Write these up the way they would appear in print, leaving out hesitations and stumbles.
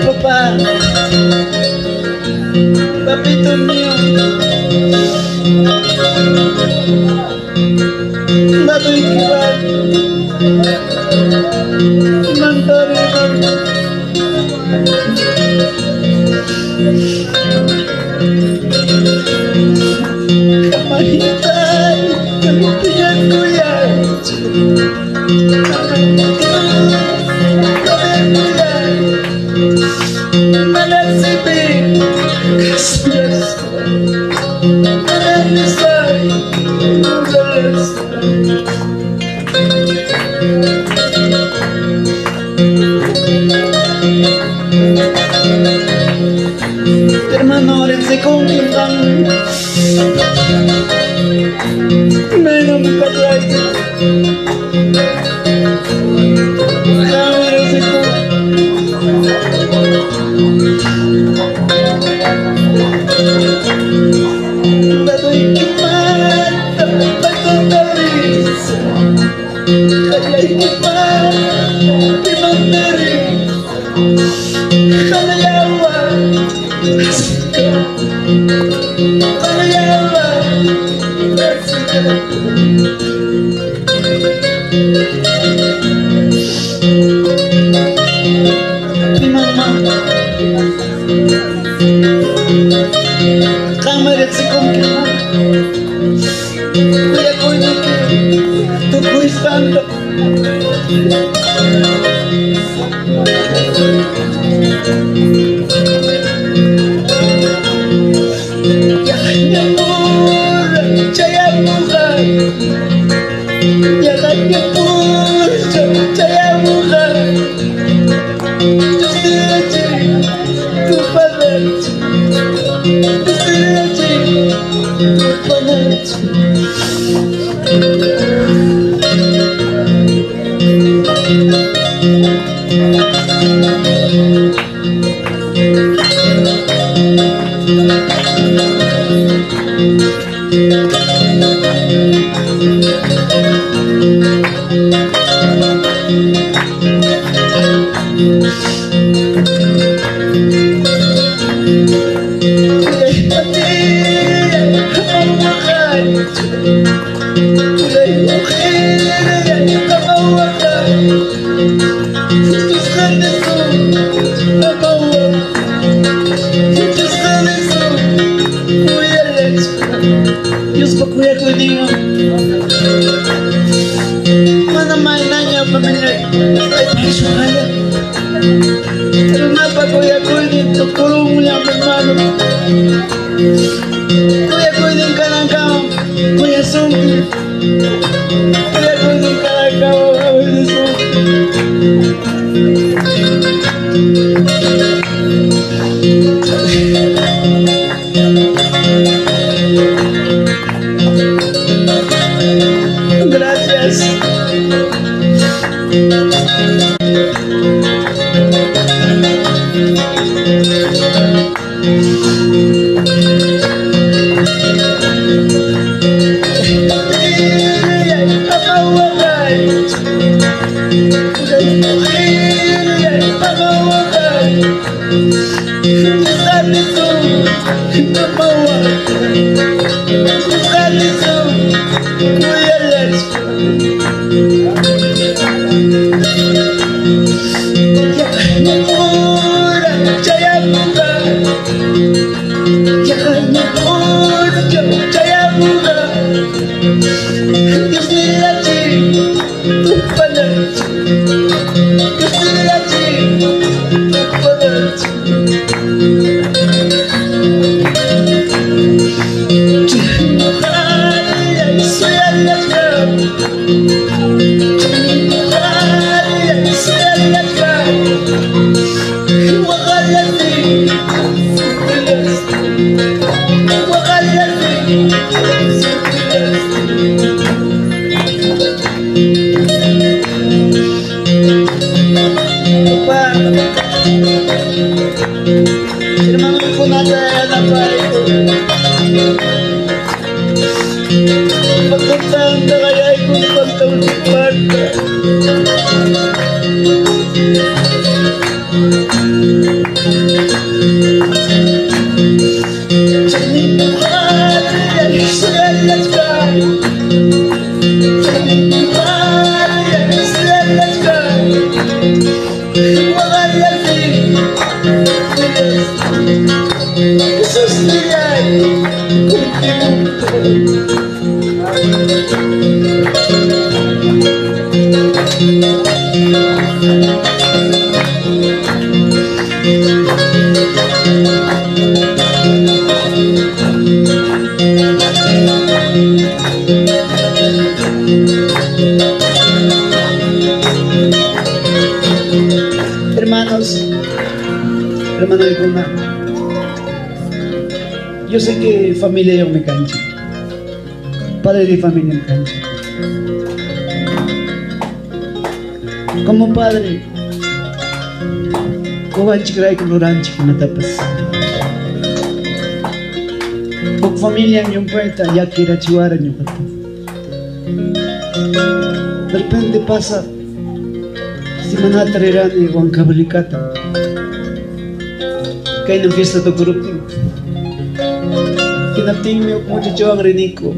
Papá, papito mío, papi igual, mandore, kamahita, kamitiyan ko yan. Hermano, se conquistan. Menos mi padre. Cámara se confirma. Voy a comer que tú cuistando. Ya amor, ya mujer. Ya amor, ya mujer. Yo estoy tu padre. Dios pakuya ko niyo. Mana mainanya pamilya. Ay suhaya. Pero napakuya ko niyo tulong niya hermano. Kuya ko niyo kanang kao. Kuya sumpi. Kuya ko niyo kanang kao. Kuya sumpi. Gracias. Hermano de Huaman, yo sé que familia yo me cancho, padre de familia me cancho. Como padre, cobanchi cray con oranchi con tapas. Con familia mi puerta ya quiera chihuara mi puerta. De repente pasa, si manatreran y guancabalicata. Kaya ng fiesta to corrupting. Kinapting mo muchacho ang riniko.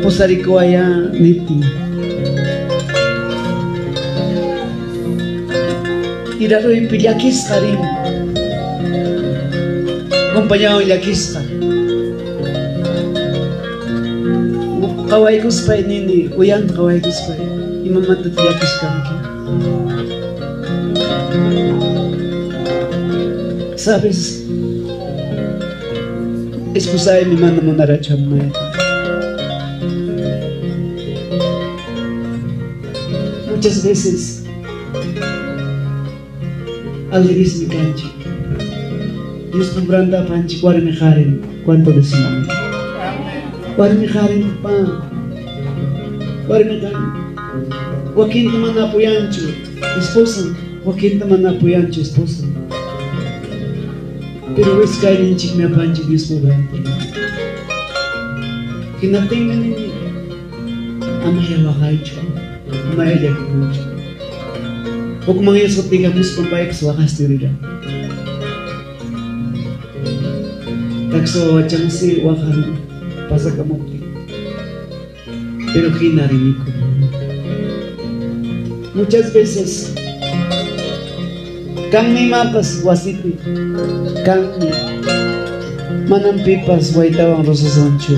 Posari ko aya niti. Iraro yung pilyakis ka rin. Kumpanya ang ilyakis ka. Kawai ko spay nini. Uyang kawai ko spay. Imamata tilyakis ka rin. Sabes, excusai mi mano mo naracham mai. Muchas veces al diris mi canchi, Dios nombranda panchi cuare me jaren, cuánto decimos. Cuare me jaren pa, cuare me jaren. Joaquín taman apoyancho, esposa. Joaquín taman apoyancho, esposa. Pero es que hay un chico me apanche Dios por dentro. Que no tenga ni amaya wakaicho, amaya yakucho. O como eso digamos con paik swakas tirira. Takso wachansi wakari pasa kamuti. Pero kinariniko. Muchas veces kami mapas wasiti. Kami manampipas waitawang rosasoncho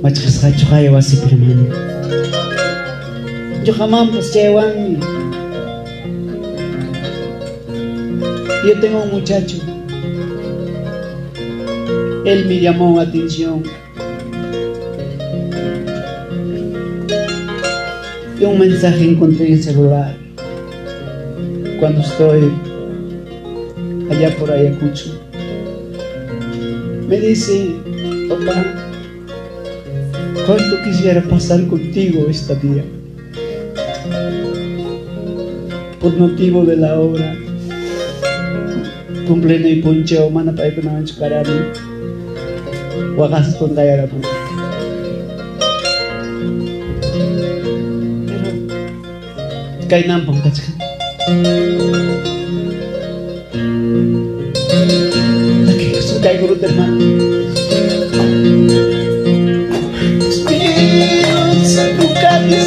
machkas hacho kaya wasi pirmani yo jamampas chewani. Yo tengo un muchacho, él me llamó atención y un mensaje encontré en el celular cuando estoy allá por Ayacucho. Me dice, papá, ¿cuánto quisiera pasar contigo esta día? Por motivo de la obra, cumpleno y poncheo, mana pa ito naman chukarani, wakas kong dayara po. Pero, kay nampang kachka. Kay guru hermano. Espíritu, nunca te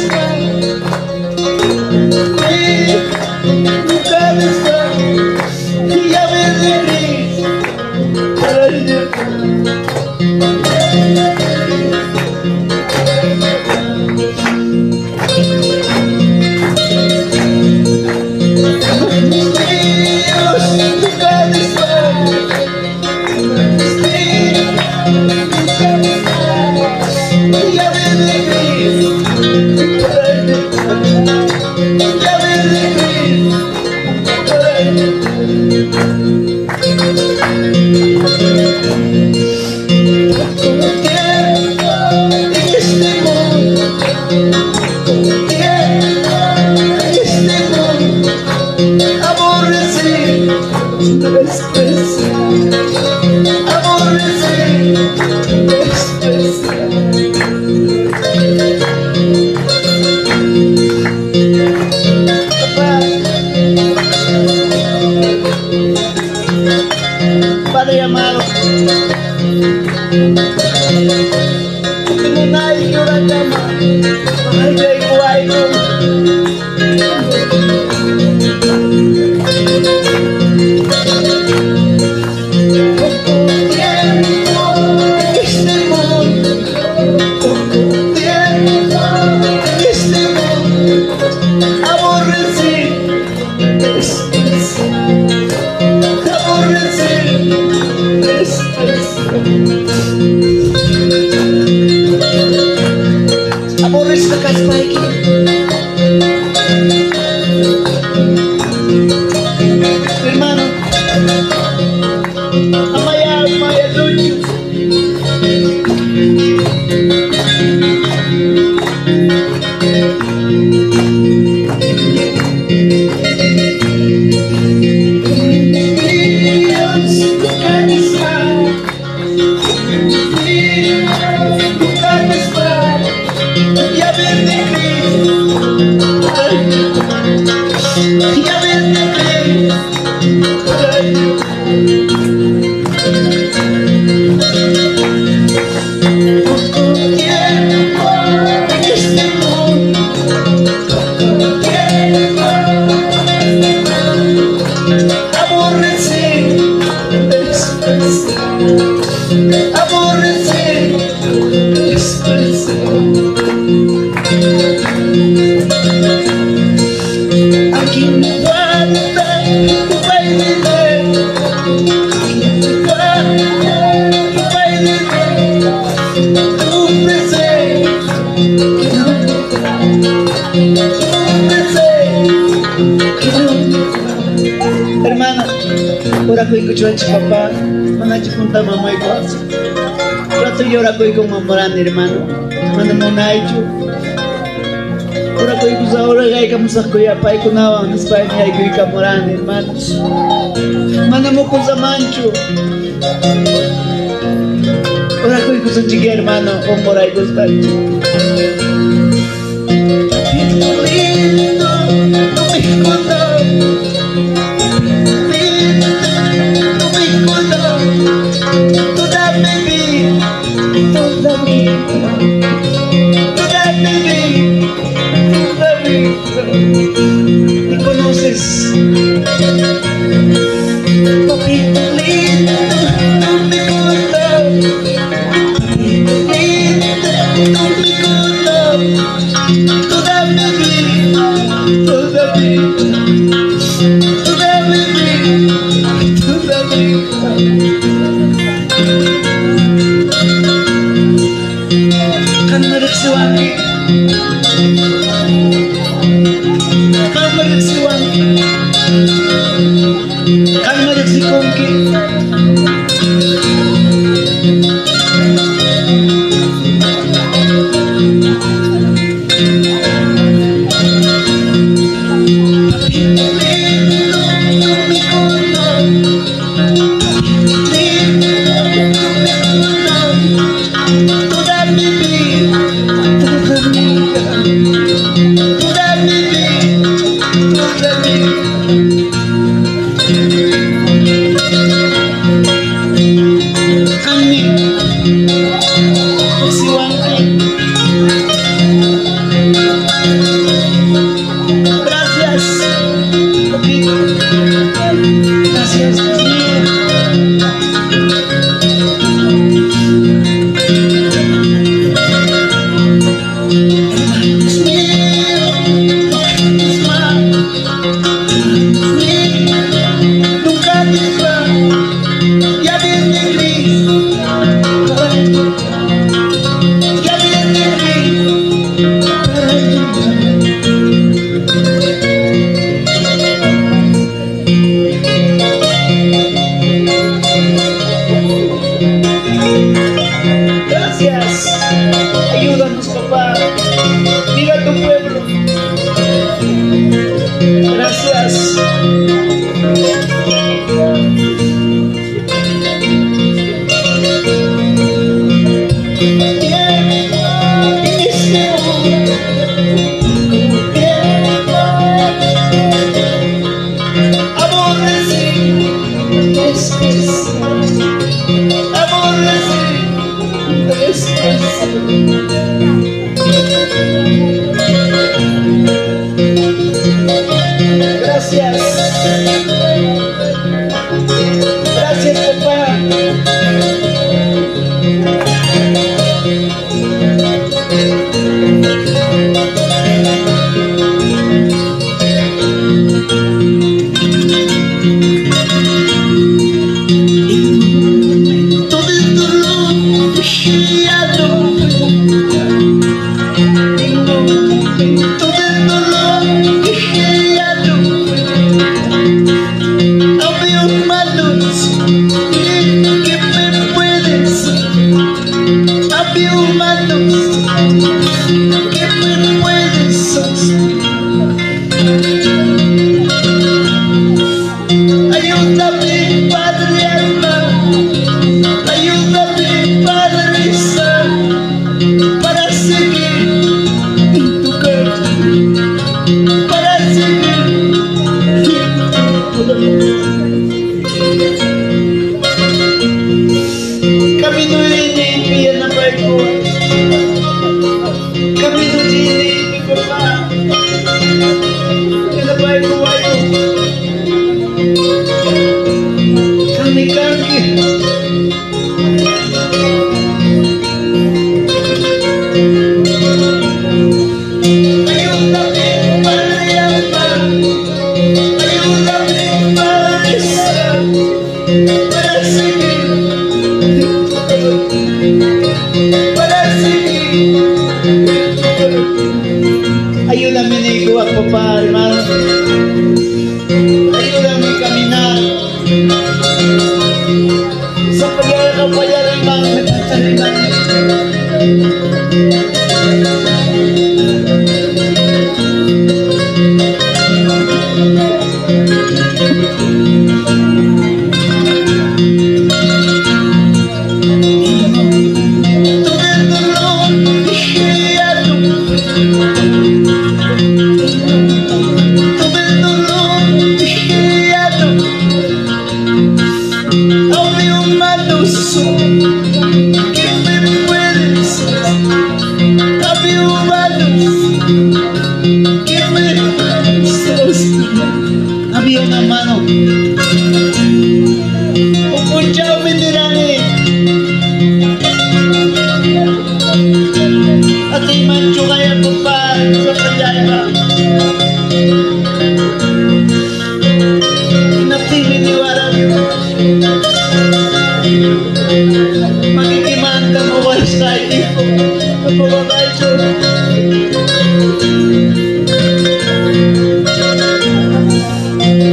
Padre amado, Munay Yoragama, ay Guayco, aborres la caspa aquí. Hermano, amaya, amaya, duño. Hermana, ora ko'y kuchuan si papá, mga chipunta mamay ko. Ora to yora ko'y kong mamoran, hermano. Mana mo na ito. Ora ko'y kusa ora kay kamusak ko'y apay kunawang naspay niya ko'y kamoran, hermano. Mana mo ko sa mancho. Ora ko'y kusa chigi, hermano, kung moray gusta. ¿Y conoces? Papito lindo, no me gusta. Papito lindo, no me gusta. Toda mi vida, toda mi vida, toda mi vida, toda mi vida. Kan mereksuangi. Kalma de si konki. todo el dolor que ya no había humanos que me puedes, había humanos que me puedes sostener. Ayúdame, Padre amado, ayúdame, Padre santo, para seguir en tu camino, para seguir camino ini biar napai ko, camino ini papá, biar napai ko ayo, kami kaki. Ayúdame en el papá, hermano. Ayúdame a caminar. Sapagaya ka pa yan, hermano. Me pataliman. Había una mano. Un chao me dirane. A ti mancho kaya papá sa payaiba. Napiminiwara mo. Magkikimanda mo ba sa ito? Kapababay ko.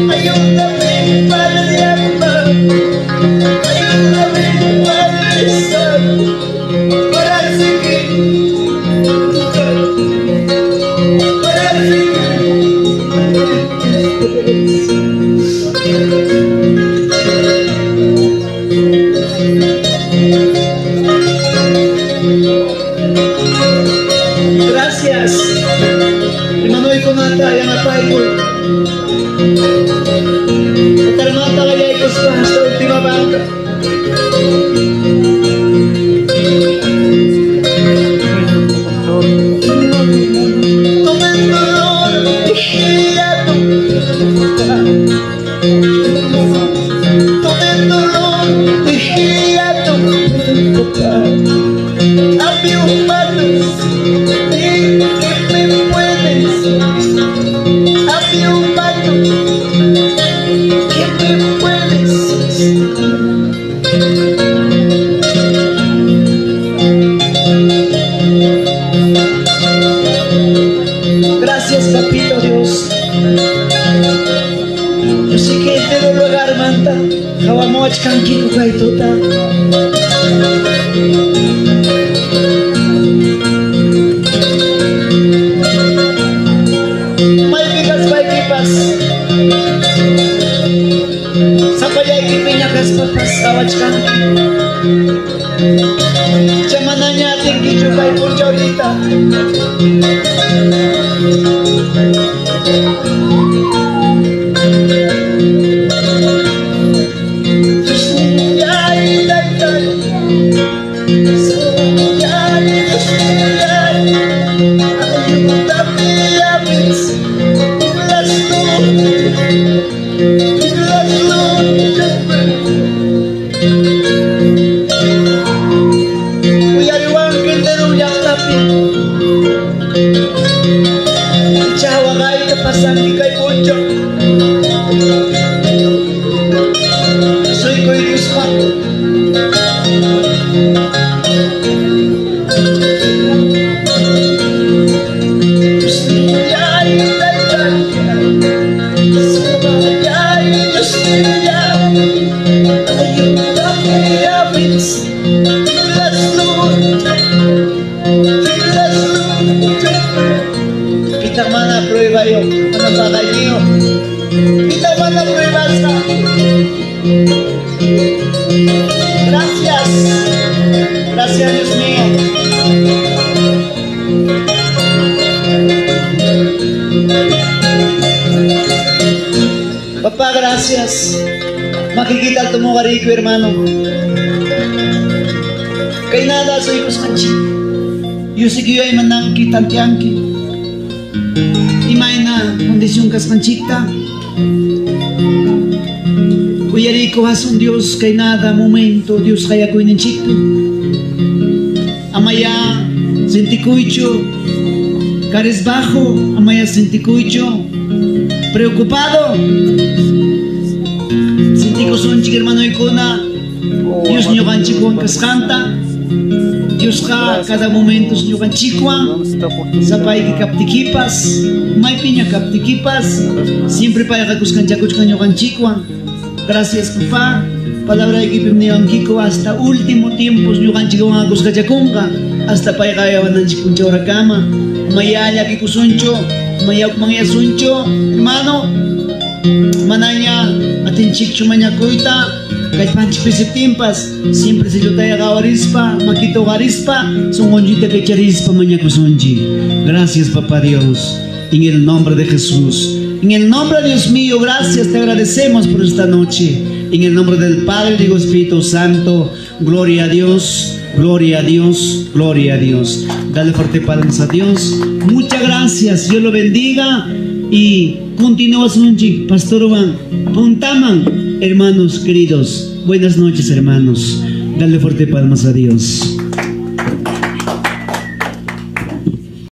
Ayúdame, Padre amado, ayúdame, Padre santo, para seguir, para seguir. Gracias, hermano y conata, ya me paigo. Termata kaya ikos pa sa ultima bangka. Todo el dolor que ya no, todo el dolor que ya no, había humanos que me puedes, había humanos que me puedes. Gracias, papito Dios. Yo sé que te lo lugar manta, Huaman kanki ko kay tota. May bigas may kipas. Sapayay kipinya kas papas awaj kanki. Chamana niya tinggi chukay por chorita. Kita mana prueba yo, mana bagay niyo. Kita mana prueba sa. Gracias. Gracias Dios mío. Papá, gracias. Makikita tumugari ko, hermano. Kay nada soy ko sa kanchi. Yusik ay manang kitantiangki. Imay na kondisyon kas kanchita. Kuyari ko hasun Dios kay nada momento Dios kaya ko inenchito. Amaya sentikuicho. Cares bajo. Amaya sentikuicho. Preocupado. Sentiko sonchik hermano ikuna. Dios nyo kanchikuan kas kanta. Dios ka kada momento nyo kanchikuan. Sapay ki kaptikipas. May pinya kaptikipas. Siempre pa yakus kanchakuch kanyo kanchikuan. Gracias papá. Palabra ikipim niyo ang kiko hasta último tiempo nyo kanchikuan akus kachakunga. Hasta pa yakayawan ng chikuncha orakama. Mayaya kikusoncho. Mayak mga yasuncho, hermano, mananya atin chikcho manya kuita, kahit panchipis timpas, siempre si jutaya kawarispa, makito karispa, songonjita kay charispa manya kusonji. Gracias, Papá Dios, en el nombre de Jesús. En el nombre de Dios mío, gracias, te agradecemos por esta noche. En el nombre del Padre, digo Espíritu Santo, gloria a Dios. Gloria a Dios, gloria a Dios. Dale fuerte palmas a Dios. Muchas gracias, Dios lo bendiga. Y continúa su Pastor Juan, puntaman, hermanos queridos. Buenas noches, hermanos. Dale fuerte palmas a Dios.